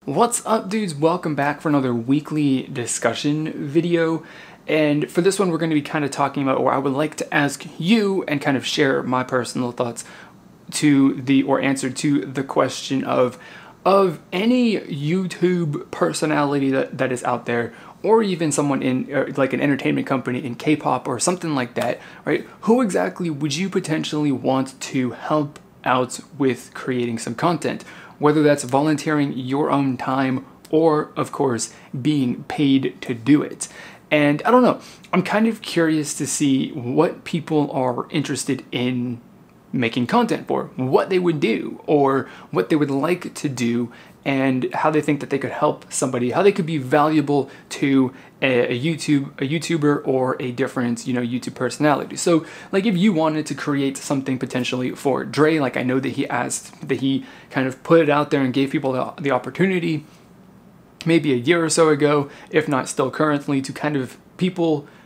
What's up, dudes? Welcome back for another weekly discussion video. And for this one, we're going to be kind of talking about, or I would like to ask you and kind of share my personal thoughts or answer to the question of any YouTube personality that is out there, or even someone in like an entertainment company in K-pop or something like that, right? Who exactly would you potentially want to help out with creating some content? Whether that's volunteering your own time or, of course, being paid to do it. And I don't know, I'm kind of curious to see what people are interested in making content for, what they would do or what they would like to do, and how they think that they could help somebody, how they could be valuable to a YouTuber or a different, YouTube personality. So like if you wanted to create something potentially for Dre, like I know that he kind of put it out there and gave people the opportunity maybe a year or so ago, if not still currently, to kind of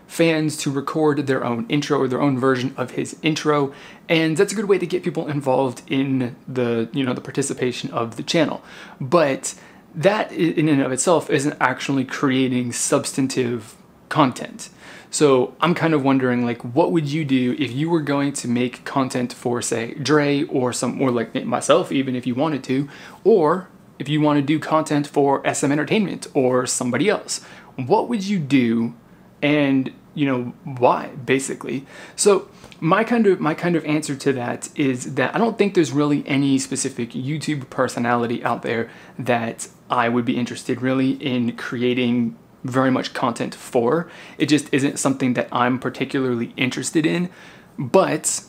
fans to record their own intro or their own version of his intro. And that's a good way to get people involved in the participation of the channel. But that in and of itself isn't actually creating substantive content. So I'm kind of wondering, like, what would you do if you were going to make content for, say, Dre or like myself, even if you wanted to, or if you want to do content for SM Entertainment or somebody else? What would you do, and why, basically? So my kind of answer to that is that I don't think there's really any specific YouTube personality out there that I would be interested really in creating very much content for. It just isn't something that I'm particularly interested in, but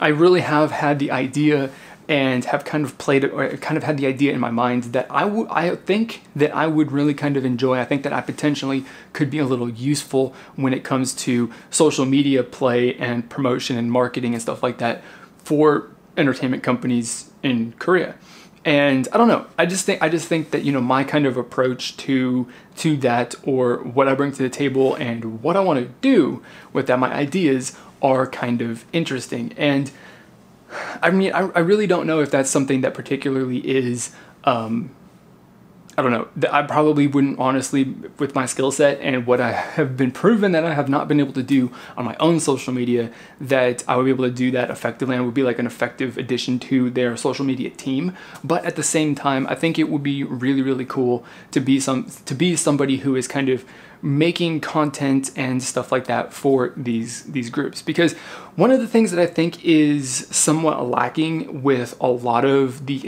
I really have had the idea and have kind of played it, or kind of had the idea in my mind that I think that I would really kind of enjoy. I think that I potentially could be a little useful when it comes to social media play and promotion and marketing and stuff like that for entertainment companies in Korea. And I don't know, I just think that, my kind of approach to that, or what I bring to the table and what I want to do with that, my ideas are kind of interesting. And I mean, I really don't know if that's something that particularly is, I don't know, that I probably wouldn't, honestly, with my skill set and what I have been proven that I have not been able to do on my own social media, that I would be able to do that effectively and would be like an effective addition to their social media team. But at the same time, I think it would be really, really cool to be somebody who is kind of making content and stuff like that for these groups. Because one of the things that I think is somewhat lacking with a lot of the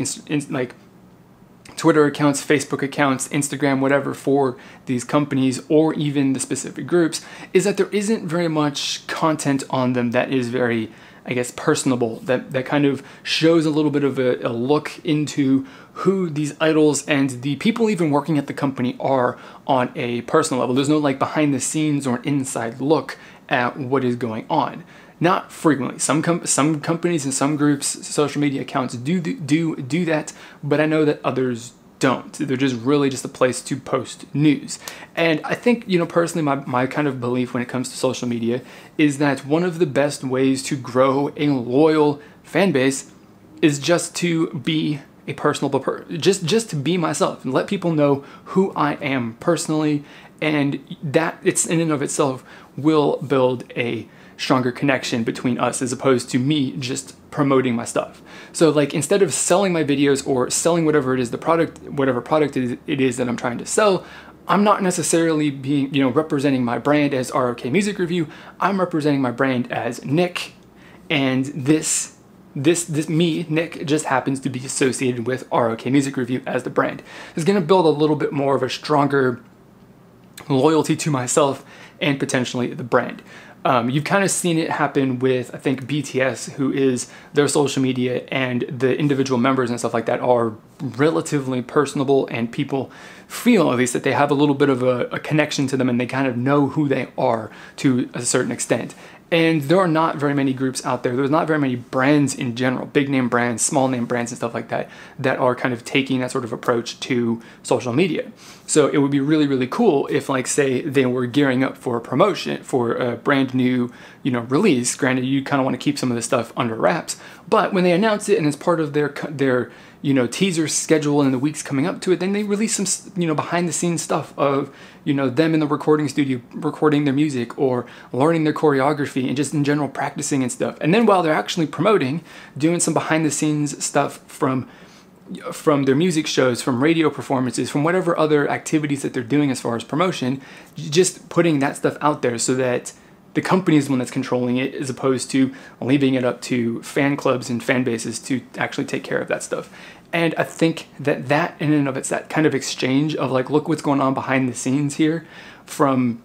like Twitter accounts, Facebook accounts, Instagram, whatever, for these companies or even the specific groups, is that there isn't very much content on them that is very, I guess, personable, that kind of shows a little bit of a look into who these idols and the people even working at the company are on a personal level. There's no like behind the scenes or an inside look at what is going on. Not frequently. Some companies and some groups, social media accounts do that, but I know that others don't. They're just really just a place to post news. And I think, personally, my kind of belief when it comes to social media is that one of the best ways to grow a loyal fan base is just to be a personable person, just to be myself and let people know who I am personally, and that it's in and of itself will build a stronger connection between us, as opposed to me just promoting my stuff. So like, instead of selling my videos or selling whatever it is, whatever product it is that I'm trying to sell, I'm not necessarily being, representing my brand as ROK Music Review. I'm representing my brand as Nick, and this me, Nick, just happens to be associated with ROK Music Review as the brand. It's going to build a little bit more of a stronger loyalty to myself and potentially the brand. You've kind of seen it happen with, I think, BTS, who is their social media, and the individual members and stuff like that are relatively personable, and people feel, at least, that they have a little bit of a connection to them, and they kind of know who they are to a certain extent. And there are not very many groups out there. There's not very many brands in general, big name brands, small name brands and stuff like that, that are kind of taking that sort of approach to social media. So it would be really, really cool if, like, say, they were gearing up for a promotion for a brand new, release. Granted, you kind of want to keep some of this stuff under wraps, but when they announce it and it's part of their teaser schedule in the weeks coming up to it. Then they release some, behind the scenes stuff of, them in the recording studio recording their music or learning their choreography and just in general practicing and stuff. And then while they're actually promoting, doing some behind the scenes stuff from their music shows, from radio performances, from whatever other activities that they're doing as far as promotion, just putting that stuff out there so that the company is the one that's controlling it, as opposed to leaving it up to fan clubs and fan bases to actually take care of that stuff. And I think that in and of it's that kind of exchange of like, look what's going on behind the scenes here from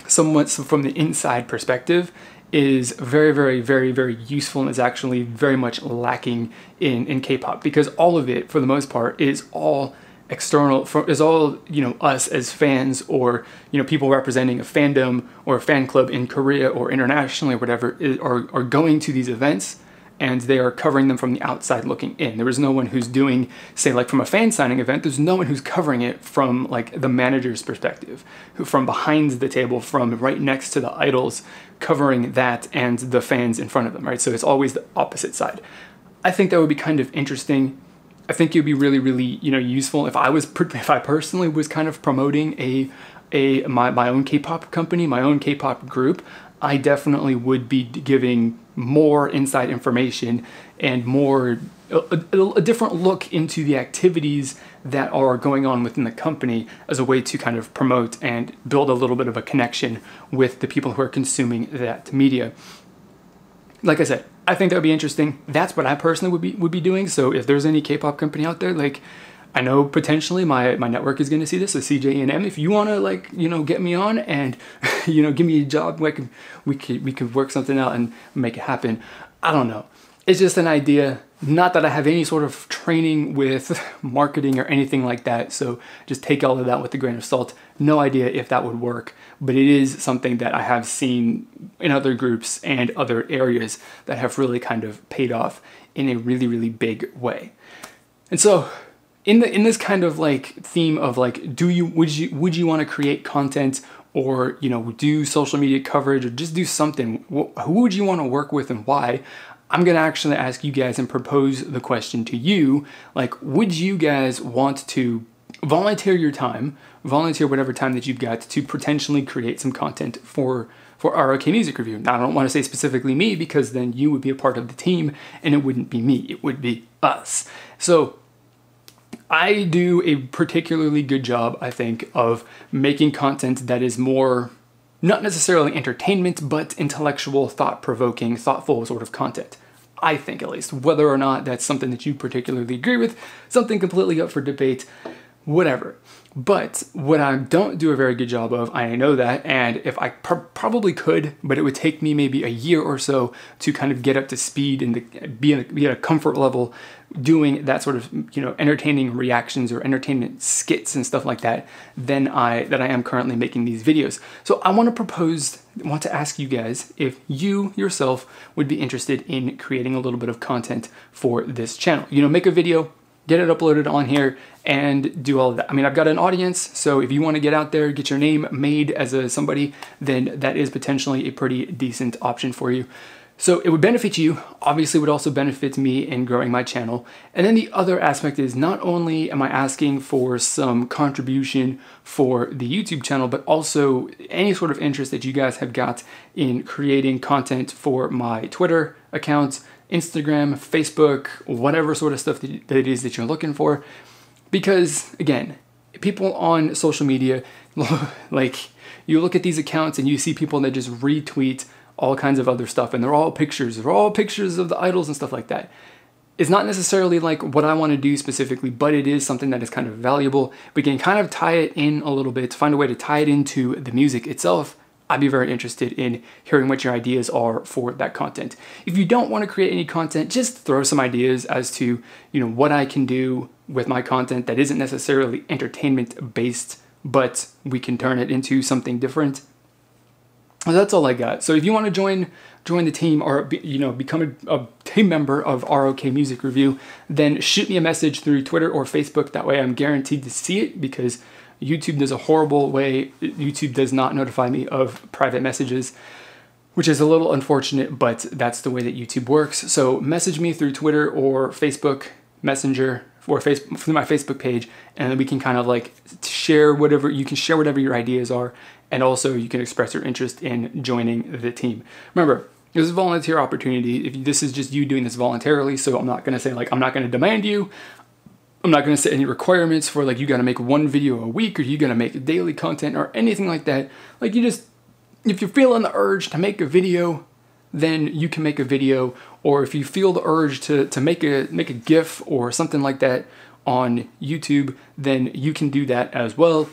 the inside perspective is very, very, very, very useful, and is actually very much lacking in K-pop, because all of it, for the most part, is all external, is all, us as fans, or, people representing a fandom or a fan club in Korea or internationally or whatever, are going to these events, and they are covering them from the outside looking in. There is no one who's doing, say, like from a fan signing event, there's no one who's covering it from like the manager's perspective, who from behind the table, from right next to the idols, covering that and the fans in front of them, right? So it's always the opposite side. I think that would be kind of interesting. I think it would be really, really, useful if I personally was kind of promoting my own K-pop company, my own K-pop group. I definitely would be giving more inside information and more a different look into the activities that are going on within the company, as a way to kind of promote and build a little bit of a connection with the people who are consuming that media. Like I said, I think that would be interesting. That's what I personally would be doing. So if there's any K-pop company out there, like, I know potentially my network is going to see this, so CJ&M, if you want to get me on and, give me a job, we could work something out and make it happen. I don't know. It's just an idea. Not that I have any sort of training with marketing or anything like that, so just take all of that with a grain of salt. No idea if that would work, but it is something that I have seen in other groups and other areas that have really kind of paid off in a really, really big way. And so in this kind of like theme of like, would you want to create content, or do social media coverage, or just do something? Who would you want to work with and why? I'm going to actually ask you guys and propose the question to you. Like, would you guys want to volunteer your time, volunteer whatever time that you've got, to potentially create some content for ROK Music Review? Now, I don't want to say specifically me, because then you would be a part of the team and it wouldn't be me, it would be us. So I do a particularly good job, I think, of making content that is more, not necessarily entertainment, but intellectual, thought-provoking, thoughtful sort of content. I think, at least. Whether or not that's something that you particularly agree with, something completely up for debate, whatever. But what I don't do a very good job of, I know that, and if I probably could, but it would take me maybe a year or so to kind of get up to speed and be at a comfort level doing that sort of, entertaining reactions or entertainment skits and stuff like that, than I am currently making these videos. So I want to ask you guys if you yourself would be interested in creating a little bit of content for this channel. Make a video, get it uploaded on here, and do all of that. I mean, I've got an audience, so if you want to get out there, get your name made as somebody, then that is potentially a pretty decent option for you. So it would benefit you, obviously would also benefit me in growing my channel. And then the other aspect is, not only am I asking for some contribution for the YouTube channel, but also any sort of interest that you guys have got in creating content for my Twitter account, Instagram, Facebook, whatever sort of stuff that it is that you're looking for. Because again, people on social media, like, you look at these accounts and you see people that just retweet all kinds of other stuff, and they're all pictures of the idols and stuff like that. It's not necessarily like what I want to do specifically, but it is something that is kind of valuable. We can kind of tie it in a little bit, find a way to tie it into the music itself. I'd be very interested in hearing what your ideas are for that content. If you don't want to create any content, just throw some ideas as to, what I can do with my content that isn't necessarily entertainment based, but we can turn it into something different. Well, that's all I got. So if you want to join the team, or become a team member of ROK Music Review, then shoot me a message through Twitter or Facebook. That way I'm guaranteed to see it, because YouTube does a horrible way. YouTube does not notify me of private messages, which is a little unfortunate, but that's the way that YouTube works. So message me through Twitter or Facebook, Messenger or through my Facebook page, and then we can kind of like share whatever your ideas are, and also you can express your interest in joining the team. Remember, this is a volunteer opportunity. If this is just you doing this voluntarily, so I'm not gonna say like I'm not gonna demand you. I'm not gonna set any requirements for like you gotta make one video a week or you gotta make daily content or anything like that. Like if you're feeling the urge to make a video, then you can make a video. Or if you feel the urge to make a GIF or something like that on YouTube, then you can do that as well.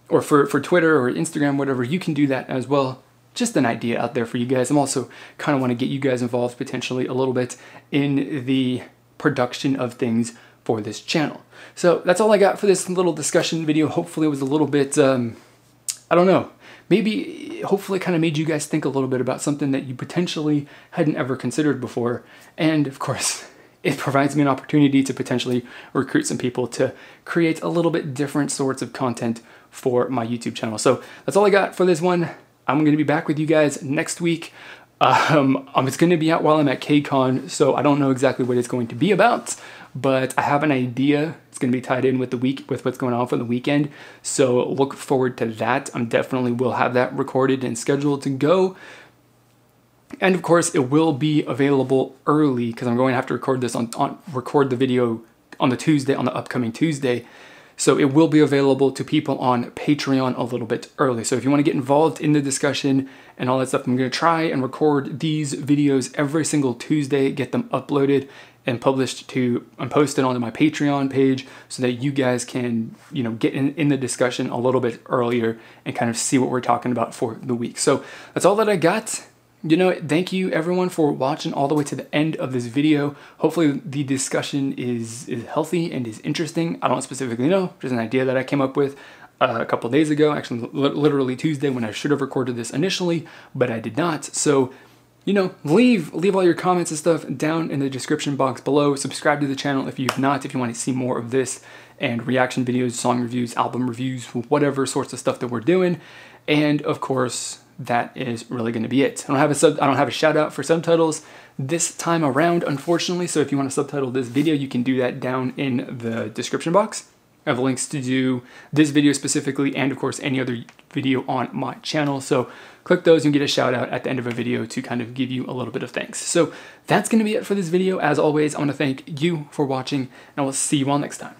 Or for Twitter or Instagram, whatever, you can do that as well. Just an idea out there for you guys. I'm also kind of want to get you guys involved potentially a little bit in the production of things for this channel. So that's all I got for this little discussion video. Hopefully it was a little bit, I don't know, maybe hopefully it kind of made you guys think a little bit about something that you potentially hadn't ever considered before. And of course, it provides me an opportunity to potentially recruit some people to create a little bit different sorts of content for my YouTube channel. So that's all I got for this one. I'm going to be back with you guys next week. It's going to be out while I'm at KCON, so I don't know exactly what it's going to be about, but I have an idea. It's going to be tied in with what's going on for the weekend, so look forward to that. I definitely will have that recorded and scheduled to go. And of course, it will be available early because I'm going to have to record this record the video on the upcoming Tuesday. So it will be available to people on Patreon a little bit early. So if you want to get involved in the discussion and all that stuff, I'm going to try and record these videos every single Tuesday, get them uploaded and posted onto my Patreon page so that you guys can, get in the discussion a little bit earlier and kind of see what we're talking about for the week. So that's all that I got. Thank you everyone for watching all the way to the end of this video. Hopefully the discussion is healthy and is interesting. I don't specifically know, just an idea that I came up with a couple days ago, actually literally Tuesday, when I should have recorded this initially, but I did not. So, leave all your comments and stuff down in the description box below. Subscribe to the channel if you've not, if you want to see more of this and reaction videos, song reviews, album reviews, whatever sorts of stuff that we're doing. And of course, that is really going to be it. I don't have a shout out for subtitles this time around, unfortunately. So if you want to subtitle this video, you can do that down in the description box. I have links to do this video specifically, and of course any other video on my channel. So click those and get a shout out at the end of a video to kind of give you a little bit of thanks. So that's going to be it for this video. As always, I want to thank you for watching, and I will see you all next time.